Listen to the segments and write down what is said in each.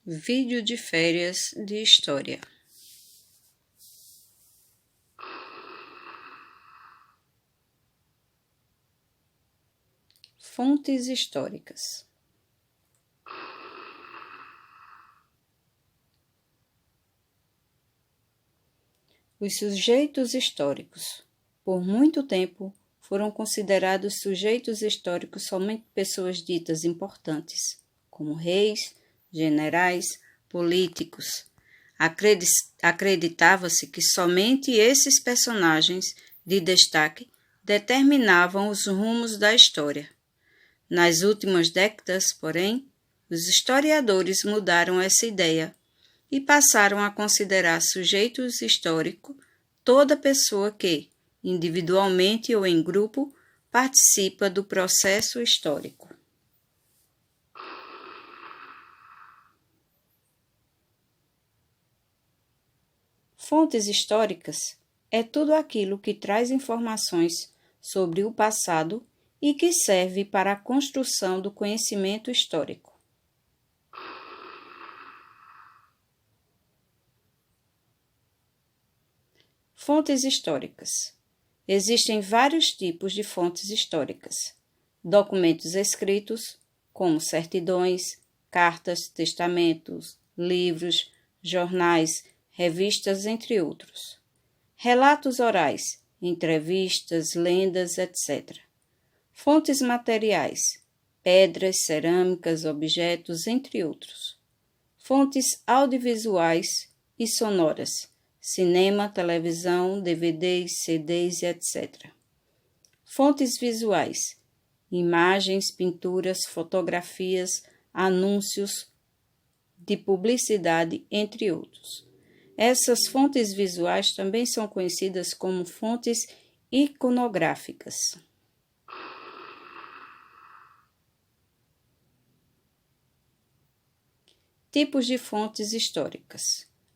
Vídeo de férias de história. Fontes históricas. Os sujeitos históricos, por muito tempo, foram considerados sujeitos históricos somente pessoas ditas importantes, como reis, generais, políticos. Acreditava-se que somente esses personagens de destaque determinavam os rumos da história. Nas últimas décadas, porém, os historiadores mudaram essa ideia e passaram a considerar sujeitos históricos toda pessoa que, individualmente ou em grupo, participa do processo histórico. Fontes históricas é tudo aquilo que traz informações sobre o passado e que serve para a construção do conhecimento histórico. Fontes históricas. Existem vários tipos de fontes históricas. Documentos escritos, como certidões, cartas, testamentos, livros, jornais, revistas, entre outros. Relatos orais, entrevistas, lendas, etc. Fontes materiais, pedras, cerâmicas, objetos, entre outros. Fontes audiovisuais e sonoras, cinema, televisão, DVDs, CDs, etc. Fontes visuais, imagens, pinturas, fotografias, anúncios de publicidade, entre outros. Essas fontes visuais também são conhecidas como fontes iconográficas. Tipos de fontes históricas.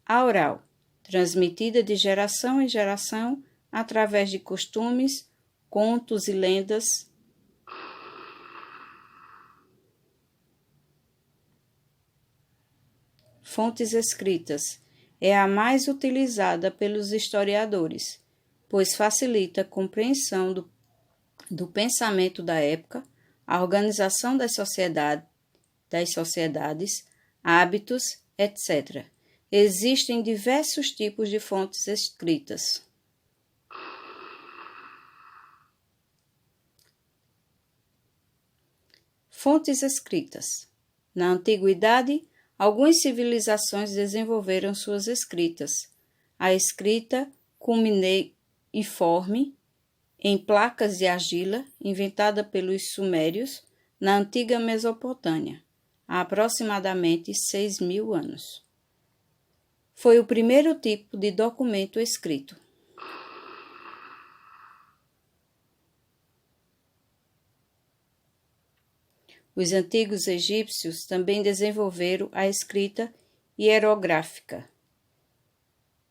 A oral, transmitida de geração em geração através de costumes, contos e lendas. Fontes escritas é a mais utilizada pelos historiadores, pois facilita a compreensão do pensamento da época, a organização das sociedades, hábitos, etc. Existem diversos tipos de fontes escritas. Fontes escritas. Na antiguidade, algumas civilizações desenvolveram suas escritas. A escrita cuneiforme, em placas de argila, inventada pelos sumérios, na antiga Mesopotâmia, há aproximadamente 6.000 anos. Foi o primeiro tipo de documento escrito. Os antigos egípcios também desenvolveram a escrita hierográfica,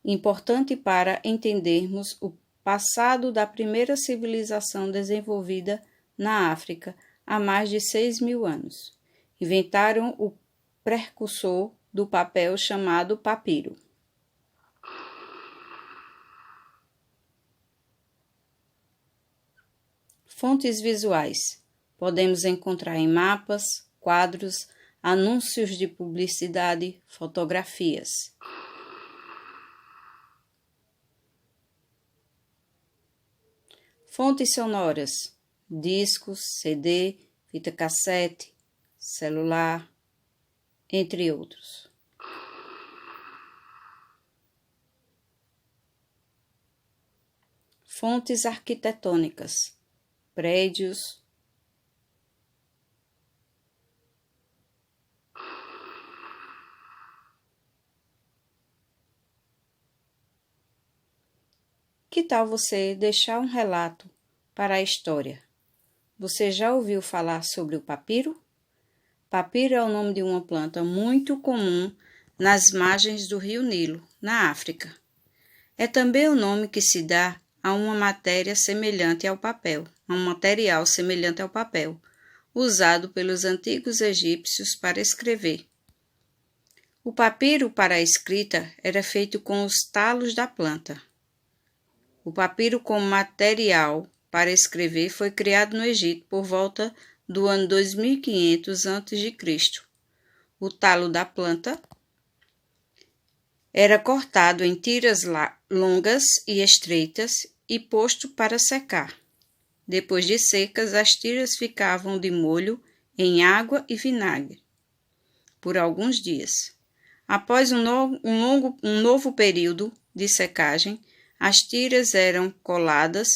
importante para entendermos o passado da primeira civilização desenvolvida na África há mais de 6.000 anos. Inventaram o precursor do papel chamado papiro. Fontes visuais. Podemos encontrar em mapas, quadros, anúncios de publicidade, fotografias. Fontes sonoras, discos, CD, fita cassete, celular, entre outros. Fontes arquitetônicas, prédios, que tal você deixar um relato para a história? Você já ouviu falar sobre o papiro? Papiro é o nome de uma planta muito comum nas margens do rio Nilo, na África. É também o nome que se dá a uma matéria semelhante ao papel, a um material semelhante ao papel, usado pelos antigos egípcios para escrever. O papiro para a escrita era feito com os talos da planta. O papiro como material para escrever foi criado no Egito por volta do ano 2500 a.C. O talo da planta era cortado em tiras longas e estreitas e posto para secar. Depois de secas, as tiras ficavam de molho em água e vinagre por alguns dias. Após um novo período de secagem, as tiras eram coladas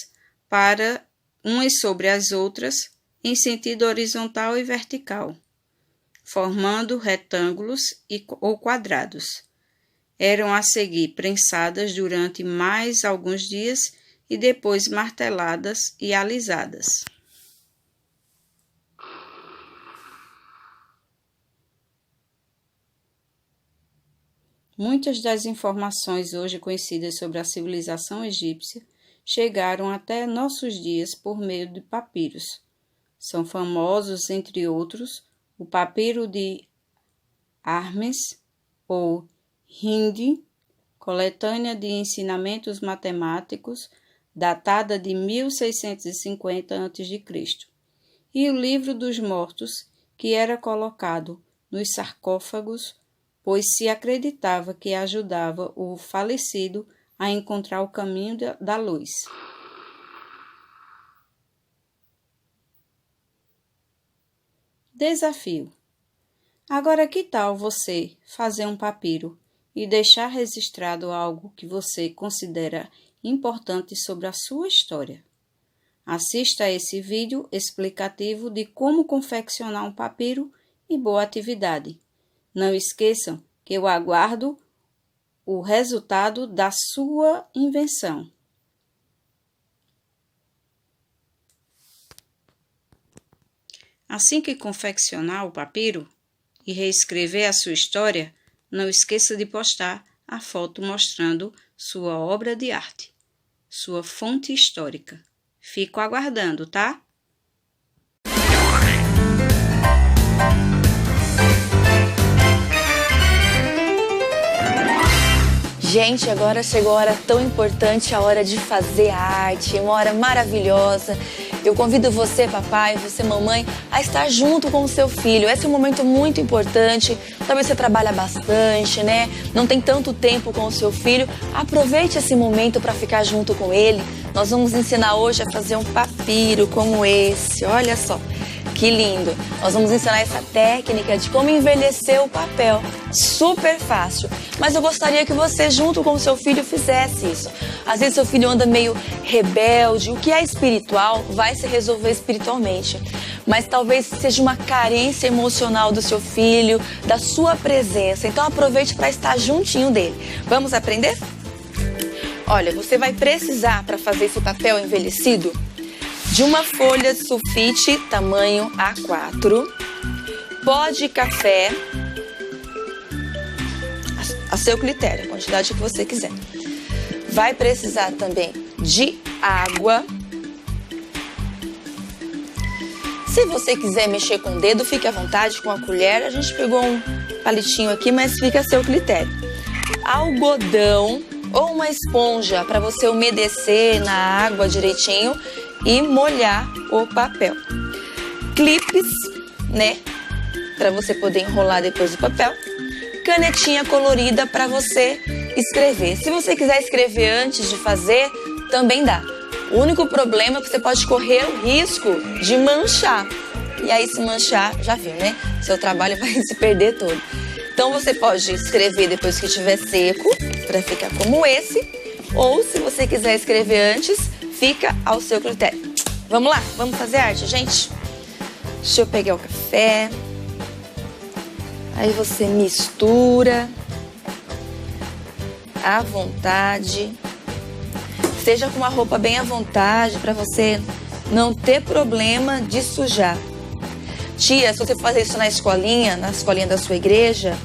para umas sobre as outras em sentido horizontal e vertical, formando retângulos ou quadrados. Eram a seguir prensadas durante mais alguns dias e depois marteladas e alisadas. Muitas das informações hoje conhecidas sobre a civilização egípcia chegaram até nossos dias por meio de papiros. São famosos, entre outros, o papiro de Hermes ou Hindi, coletânea de ensinamentos matemáticos, datada de 1650 a.C., e o Livro dos Mortos, que era colocado nos sarcófagos, pois se acreditava que ajudava o falecido a encontrar o caminho da luz. Desafio. Agora, que tal você fazer um papiro e deixar registrado algo que você considera importante sobre a sua história? Assista a esse vídeo explicativo de como confeccionar um papiro e boa atividade. Não esqueçam que eu aguardo o resultado da sua invenção. Assim que confeccionar o papiro e reescrever a sua história, não esqueça de postar a foto mostrando sua obra de arte, sua fonte histórica. Fico aguardando, tá? Gente, agora chegou a hora tão importante, a hora de fazer arte, uma hora maravilhosa. Eu convido você, papai, você, mamãe, a estar junto com o seu filho. Esse é um momento muito importante. Talvez você trabalha bastante, né? Não tem tanto tempo com o seu filho. Aproveite esse momento para ficar junto com ele. Nós vamos ensinar hoje a fazer um papiro como esse. Olha só. Que lindo! Nós vamos ensinar essa técnica de como envelhecer o papel. Super fácil. Mas eu gostaria que você, junto com o seu filho, fizesse isso. Às vezes seu filho anda meio rebelde. O que é espiritual vai se resolver espiritualmente. Mas talvez seja uma carência emocional do seu filho, da sua presença. Então aproveite para estar juntinho dele. Vamos aprender? Olha, você vai precisar, para fazer esse papel envelhecido, de uma folha de sulfite tamanho A4, pó de café, a seu critério, a quantidade que você quiser. Vai precisar também de água. Se você quiser mexer com o dedo, fique à vontade, com a colher. A gente pegou um palitinho aqui, mas fica a seu critério. Algodão ou uma esponja para você umedecer na água direitinho e molhar o papel. Clipes, né? Para você poder enrolar depois o papel. Canetinha colorida para você escrever. Se você quiser escrever antes de fazer, também dá. O único problema é que você pode correr o risco de manchar. E aí, se manchar, já viu, né? Seu trabalho vai se perder todo. Então, você pode escrever depois que estiver seco, para ficar como esse. Ou, se você quiser escrever antes, fica ao seu critério. Vamos lá? Vamos fazer arte, gente? Deixa eu pegar o café. Aí você mistura à vontade. Esteja com uma roupa bem à vontade para você não ter problema de sujar. Tia, se você fazer isso na escolinha da sua igreja,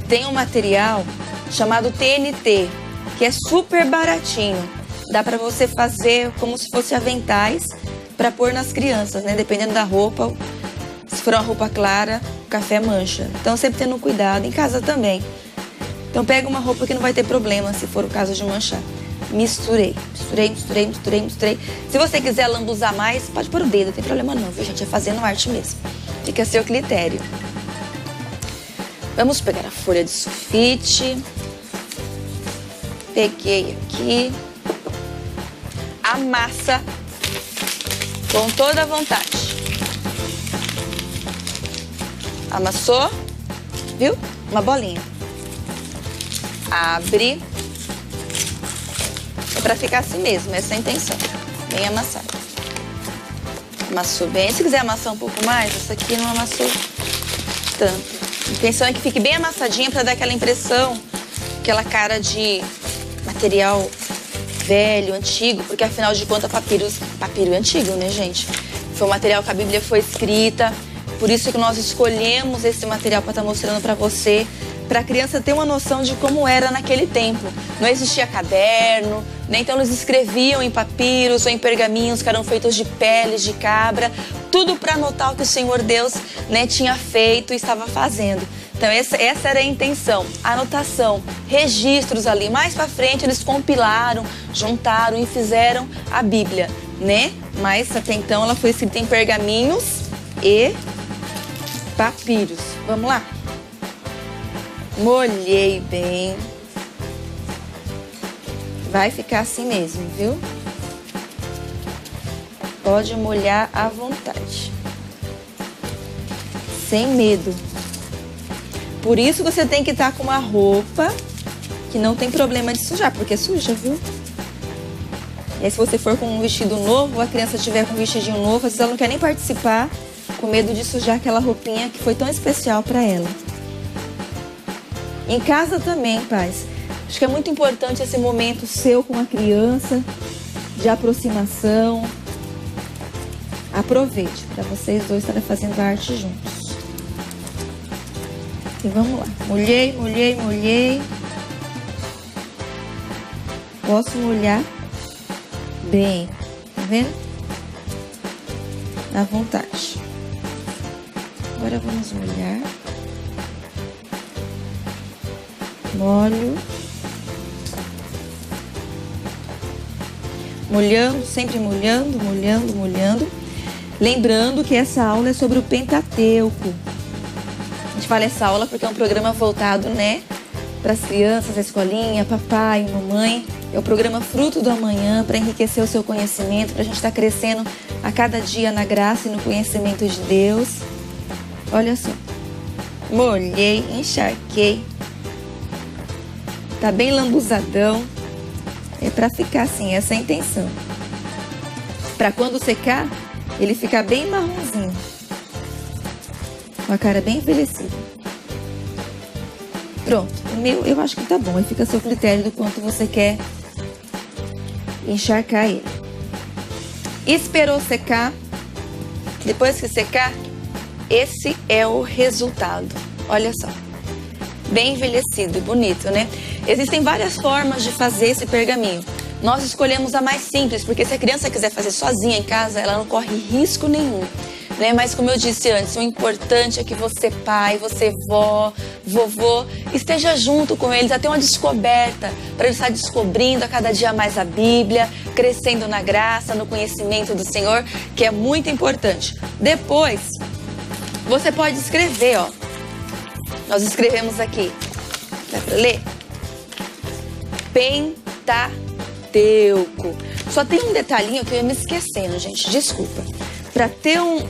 tem um material chamado TNT, que é super baratinho. Dá para você fazer como se fosse aventais para pôr nas crianças, né? Dependendo da roupa, Se for uma roupa clara, o café mancha. Então sempre tendo cuidado, em casa também. Então pega uma roupa que não vai ter problema se for o caso de manchar. Misturei. Se você quiser lambuzar mais, pode pôr o dedo, não tem problema não, viu, gente? É fazendo arte mesmo. Fica a seu critério. Vamos pegar a folha de sulfite. Peguei aqui. Amassa com toda a vontade. Amassou, viu? Uma bolinha. Abre. É pra ficar assim mesmo, essa é a intenção. Bem amassado. Amassou bem. Se quiser amassar um pouco mais, essa aqui não amassou tanto. A intenção é que fique bem amassadinha pra dar aquela impressão, aquela cara de material velho, antigo, porque afinal de contas papiro é antigo, né, gente? Foi o material que a Bíblia foi escrita, por isso que nós escolhemos esse material para estar mostrando para você, para a criança ter uma noção de como era naquele tempo. Não existia caderno, né? Então eles escreviam em papiros ou em pergaminhos que eram feitos de peles de cabra, tudo para anotar o que o Senhor Deus, né, tinha feito e estava fazendo. Então essa era a intenção, a anotação, registros ali. Mais para frente eles compilaram, juntaram e fizeram a Bíblia, né? Mas até então ela foi escrita em pergaminhos e papiros. Vamos lá? Molhei bem. Vai ficar assim mesmo, viu? Pode molhar à vontade. Sem medo. Por isso você tem que estar com uma roupa que não tem problema de sujar, porque suja, viu? E aí se você for com um vestido novo, ou a criança estiver com um vestidinho novo, às vezes ela não quer nem participar, com medo de sujar aquela roupinha que foi tão especial para ela. Em casa também, pais. Acho que é muito importante esse momento seu com a criança, de aproximação. Aproveite para vocês dois estarem fazendo a arte juntos. E vamos lá. Molhei. Posso molhar bem. Tá vendo? À vontade. Agora vamos molhar. Molho. Molhando, sempre molhando. Lembrando que essa aula é sobre o Pentateuco. A gente fala essa aula porque é um programa voltado, né, para as crianças, a escolinha, papai, mamãe. É o programa Fruto do Amanhã, para enriquecer o seu conhecimento, para a gente estar crescendo a cada dia na graça e no conhecimento de Deus. Olha só. Molhei, encharquei. Tá bem lambuzadão. É para ficar assim, essa é a intenção. Para quando secar, ele ficar bem marronzinho. Com a cara bem envelhecida. Pronto, o meu eu acho que tá bom. Aí fica a seu critério do quanto você quer encharcar ele. Esperou secar. Depois que secar, esse é o resultado. Olha só. Bem envelhecido e bonito, né? Existem várias formas de fazer esse pergaminho. Nós escolhemos a mais simples, porque se a criança quiser fazer sozinha em casa, ela não corre risco nenhum, né? Mas como eu disse antes, o importante é que você pai, você vó, vovô, esteja junto com eles, até uma descoberta, para eles estar descobrindo a cada dia mais a Bíblia, crescendo na graça, no conhecimento do Senhor, que é muito importante. Depois, você pode escrever, ó. Nós escrevemos aqui, dá para ler? Pentateuco. Só tem um detalhinho que eu ia me esquecendo, gente, desculpa. Para ter um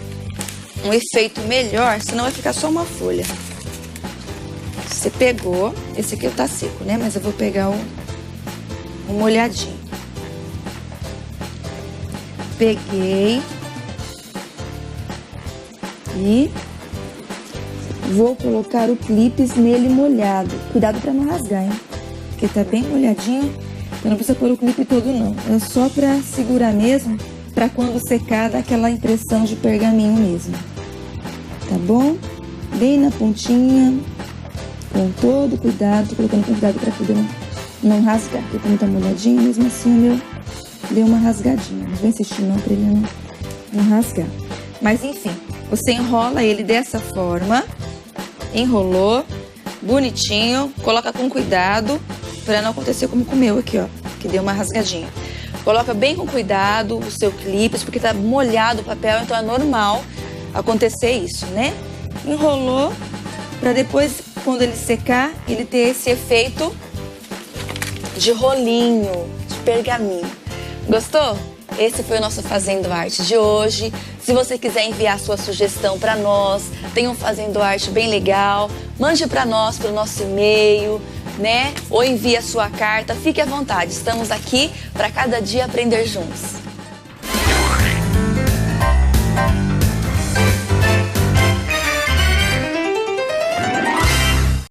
efeito melhor, senão vai ficar só uma folha. Você pegou, esse aqui tá seco, né? Mas eu vou pegar um molhadinho. Peguei e vou colocar o clipes nele molhado. Cuidado para não rasgar, hein? Porque tá bem molhadinho. Então não precisa pôr o clipe todo, não. É só para segurar mesmo, para quando secar dar aquela impressão de pergaminho mesmo. Tá bom? Bem na pontinha, com todo cuidado. Tô colocando com cuidado para poder não rasgar. Porque também tá molhadinho, mesmo assim o meu deu uma rasgadinha. Não vou insistir não para ele não rasgar. Mas enfim, Você enrola ele dessa forma, enrolou, bonitinho, coloca com cuidado para não acontecer como com o meu aqui, ó, que deu uma rasgadinha. Coloca bem com cuidado o seu clipe, porque tá molhado o papel, então é normal acontecer isso, né? Enrolou para depois, quando ele secar, ele ter esse efeito de rolinho, de pergaminho. Gostou? Esse foi o nosso Fazendo Arte de hoje. Se você quiser enviar sua sugestão para nós, tem um Fazendo Arte bem legal, mande para nós pelo nosso e-mail, né? Ou envie a sua carta, fique à vontade. Estamos aqui para cada dia aprender juntos.